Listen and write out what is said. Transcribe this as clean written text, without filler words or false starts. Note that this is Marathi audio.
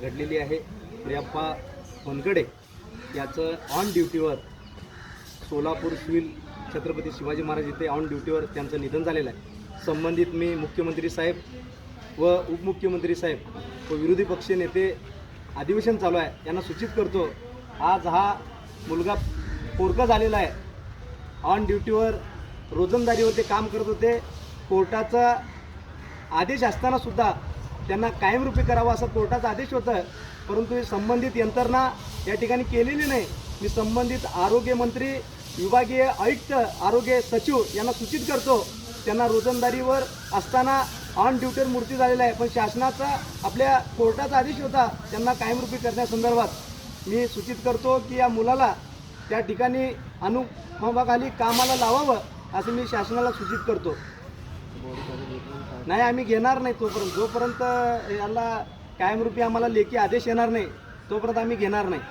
घडलेली आहे. प्रियप्पा होनकडे याचं ऑन ड्युटीवर सोलापूर सिव्हिल छत्रपती शिवाजी महाराज इथे ऑन ड्युटीवर त्यांचं निधन झालेलं आहे. संबंधित मी मुख्यमंत्री साहेब व उपमुख्यमंत्री साहेब व विरोधी पक्ष नेते अधिवेशन चालू आहे यांना सूचित करतो, आज हा मुलगा पोरका झालेला आहे. ऑन ड्युटीवर रोजंदारीवर ते काम करत होते. कोर्टाचा आदेश असतानासुद्धा त्यांना कायमरूपी करावा असा कोर्टाचा आदेश होता, परंतु संबंधित यंत्रणा या ठिकाणी केलेली नाही. मी संबंधित आरोग्यमंत्री, विभागीय आयुक्त, आरोग्य सचिव यांना सूचित करतो, त्यांना रोजंदारीवर असताना ऑन ड्युटीवर मृत्यू झालेला आहे, पण शासनाचा आपल्या कोर्टाचा आदेश होता त्यांना कायमरूपी करण्यासंदर्भात मी सूचित करतो की या मुलाला त्या ठिकाणी अनुपमाखाली कामाला लावावं असं मी शासनाला सूचित करतो. नाही, आम्ही घेणार नाही जोपर्यंत याला कायमरूपी आम्हाला लेखी आदेश येणार नाही तोपर्यंत आम्ही घेणार नाही.